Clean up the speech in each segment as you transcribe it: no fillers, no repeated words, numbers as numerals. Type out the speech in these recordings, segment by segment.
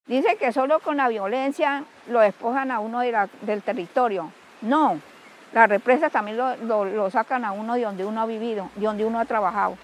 Dice que solo con la violencia lo despojan a uno del territorio. No, las represas también lo sacan a uno de donde uno ha vivido, de donde uno ha trabajado.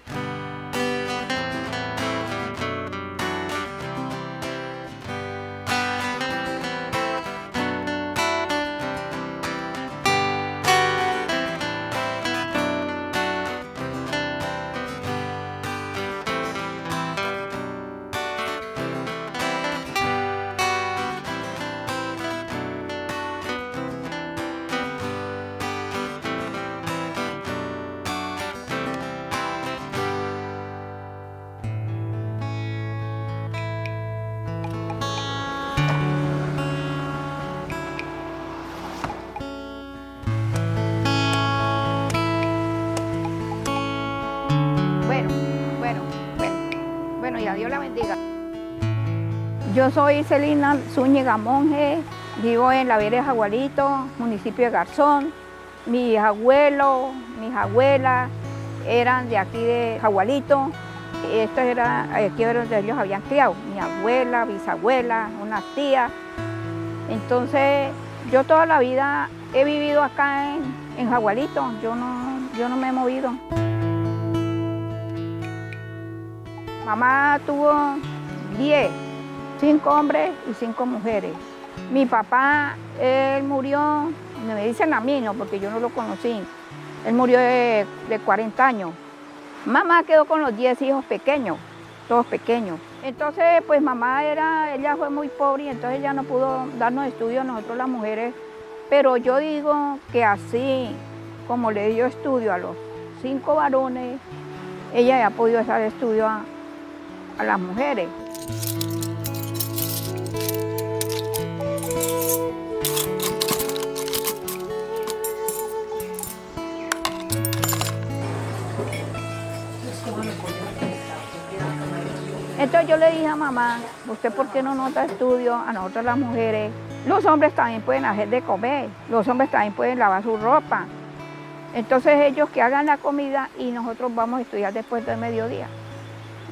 Bueno, y a Dios la bendiga. Yo soy Celina Zúñiga Monge, vivo en la Vereda de Jaguarito, municipio de Garzón. Mis abuelos, mis abuelas eran de aquí de Jaguarito. Esto era aquí donde ellos habían criado, mi abuela, bisabuela, unas tías. Entonces, yo toda la vida he vivido acá en Jaguarito, yo no me he movido. Mamá tuvo 10, 5 hombres y 5 mujeres. Mi papá, él murió, me dicen a mí, no, porque yo no lo conocí. Él murió de 40 años. Mamá quedó con los 10 hijos pequeños, todos pequeños. Entonces, pues mamá ella fue muy pobre y entonces ella no pudo darnos estudios a nosotros las mujeres. Pero yo digo que así como le dio estudio a los 5 varones, ella ya ha podido dar estudio a las mujeres. Entonces yo le dije a mamá, ¿usted por qué no nota estudio a nosotras las mujeres? Los hombres también pueden hacer de comer, los hombres también pueden lavar su ropa. Entonces ellos que hagan la comida y nosotros vamos a estudiar después del mediodía.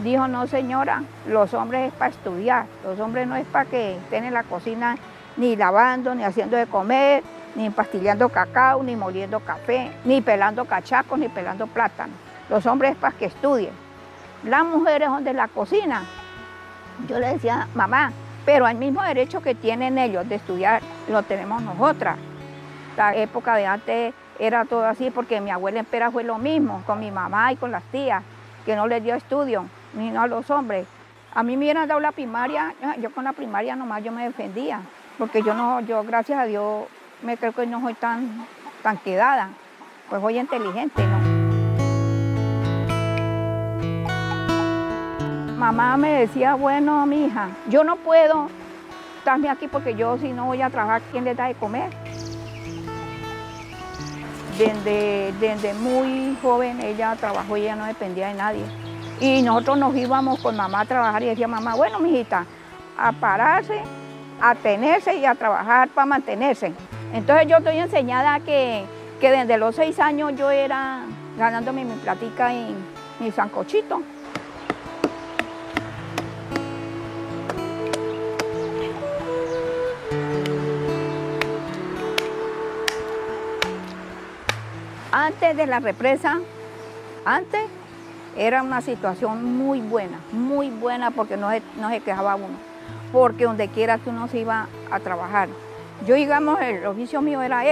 Dijo, no señora, los hombres es para estudiar, los hombres no es para que estén en la cocina ni lavando, ni haciendo de comer, ni empastillando cacao, ni moliendo café, ni pelando cachacos, ni pelando plátanos. Los hombres es para que estudien. Las mujeres son de la cocina. Yo le decía, mamá, pero el mismo derecho que tienen ellos de estudiar lo tenemos nosotras. La época de antes era todo así porque mi abuela en Pera fue lo mismo, con mi mamá y con las tías, que no les dio estudio, ni no a los hombres. A mí me hubieran dado la primaria, yo con la primaria nomás yo me defendía, porque yo gracias a Dios me creo que no soy tan quedada, pues soy inteligente, ¿no? Mamá me decía, bueno, mi hija, yo no puedo estarme aquí porque yo si no voy a trabajar, ¿quién les da de comer? Desde muy joven ella trabajó y ella no dependía de nadie. Y nosotros nos íbamos con mamá a trabajar y decía mamá, bueno, mijita, a pararse, a tenerse y a trabajar para mantenerse. Entonces yo estoy enseñada que desde los 6 años yo era ganándome mi platica y mi sancochito. Antes de la represa, era una situación muy buena porque no se quejaba uno, porque donde quiera que uno se iba a trabajar. Yo, digamos, el oficio mío era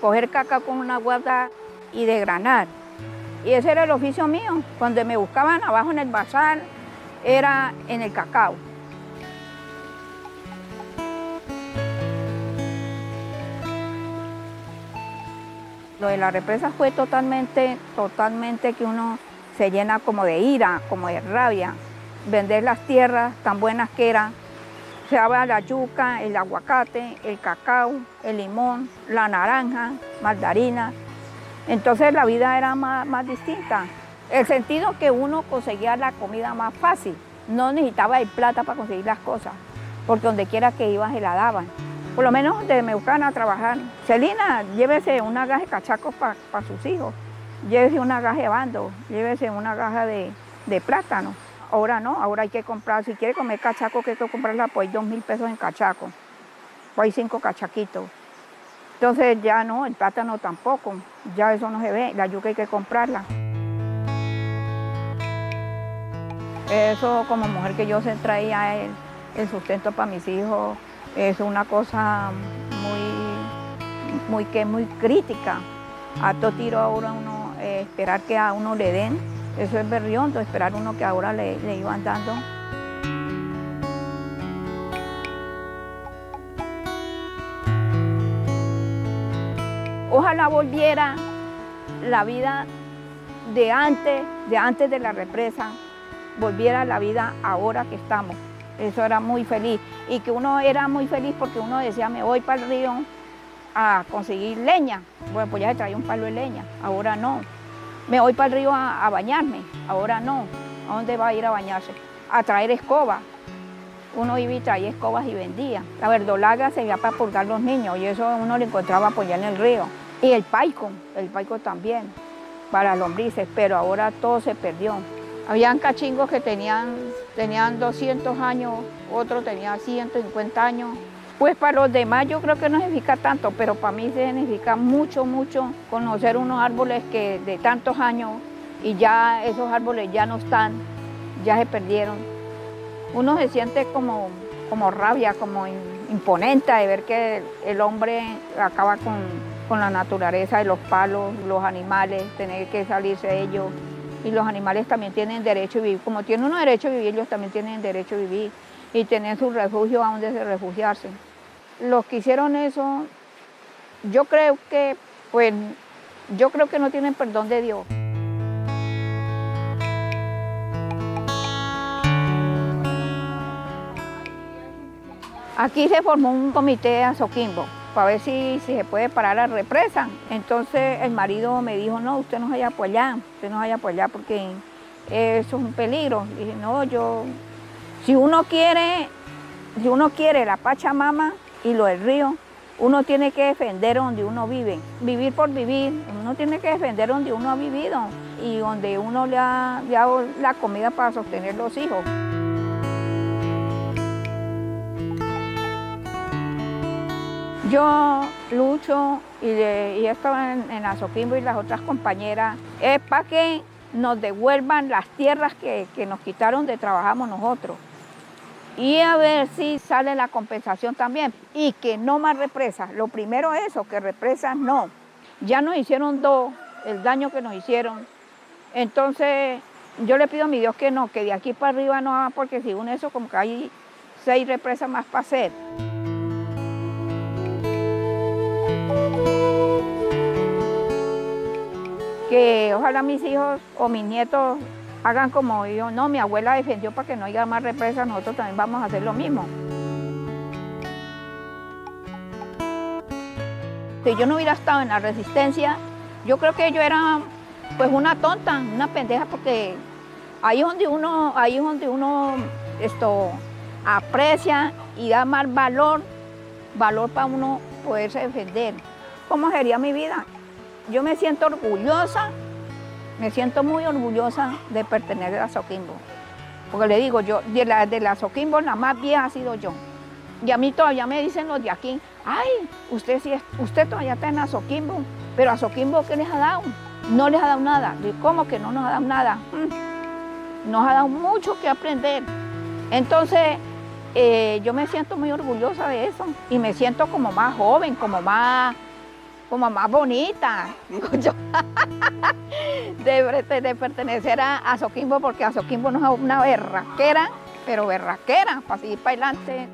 coger caca con una guarda y desgranar. Y ese era el oficio mío. Cuando me buscaban abajo en el bazar, era en el cacao. Lo de la represa fue totalmente que uno se llena como de ira, como de rabia. Vender las tierras tan buenas que eran. Se daba la yuca, el aguacate, el cacao, el limón, la naranja, mandarina. Entonces la vida era más distinta. El sentido que uno conseguía la comida más fácil. No necesitaba el plata para conseguir las cosas, porque donde quiera que iba se la daban. Por lo menos donde me buscaban a trabajar. Celina, llévese una gaja de cachacos para sus hijos. Llévese una gaja de bando, llévese una gaja de plátano. Ahora no, ahora hay que comprar, si quiere comer cachaco, que hay que comprarla, pues hay 2.000 pesos en cachaco, pues hay 5 cachaquitos. Entonces ya no, el plátano tampoco, ya eso no se ve, la yuca hay que comprarla. Eso como mujer que yo se traía el sustento para mis hijos, es una cosa muy crítica. A todo tiro ahora uno, esperar que a uno le den, eso es berriondo, esperar uno que ahora le iban dando. Ojalá volviera la vida de antes de la represa, volviera la vida ahora que estamos. Eso era muy feliz. Y que uno era muy feliz porque uno decía, me voy para el río a conseguir leña. Bueno, pues ya se traía un palo de leña, ahora no. Me voy para el río a bañarme, ahora no. ¿A dónde va a ir a bañarse? A traer escoba. Uno iba y traía escobas y vendía. La verdolaga se iba para purgar los niños y eso uno lo encontraba pues ya en el río. Y el paico también, para lombrices, pero ahora todo se perdió. Habían cachingos que tenían 200 años, otros tenían 150 años. Pues para los demás yo creo que no significa tanto, pero para mí se significa mucho, mucho conocer unos árboles que de tantos años y ya esos árboles ya no están, ya se perdieron. Uno se siente como rabia, como imponente de ver que el hombre acaba con la naturaleza de los palos, los animales, tener que salirse de ellos. Y los animales también tienen derecho a vivir, como tienen uno derecho a vivir, ellos también tienen derecho a vivir y tener su refugio a donde se refugiarse. Los que hicieron eso, yo creo que no tienen perdón de Dios. Aquí se formó un comité de Azoquimbo para ver si se puede parar la represa. Entonces el marido me dijo, no, usted no vaya por allá, porque eso es un peligro. Y dije, no, si uno quiere la Pachamama y lo del río, uno tiene que defender donde uno vive, vivir por vivir, uno tiene que defender donde uno ha vivido y donde uno le ha dado la comida para sostener los hijos. Yo lucho y esto en Azoquimbo y las otras compañeras, es para que nos devuelvan las tierras que nos quitaron de trabajamos nosotros. Y a ver si sale la compensación también. Y que no más represas. Lo primero es eso, que represas no. Ya nos hicieron dos, el daño que nos hicieron. Entonces yo le pido a mi Dios que no, que de aquí para arriba no, porque según eso como que hay 6 represas más para hacer. Que ojalá mis hijos o mis nietos hagan como yo. No, mi abuela defendió para que no haya más represas, nosotros también vamos a hacer lo mismo. Si yo no hubiera estado en la resistencia, yo creo que yo era pues una tonta, una pendeja, porque ahí es donde uno aprecia y da más valor para uno poderse defender. ¿Cómo sería mi vida? Yo me siento orgullosa, me siento muy orgullosa de pertenecer a Azoquimbo. Porque le digo, yo de la Azoquimbo la más vieja ha sido yo. Y a mí todavía me dicen los de aquí, ay, usted todavía está en Azoquimbo, pero Azoquimbo, ¿qué les ha dado? No les ha dado nada. Digo, ¿cómo que no nos ha dado nada? Nos ha dado mucho que aprender. Entonces, yo me siento muy orgullosa de eso y me siento como más joven, como más bonita, digo yo, de pertenecer a Azoquimbo, porque Azoquimbo no es una berraquera, pero berraquera, para seguir para adelante.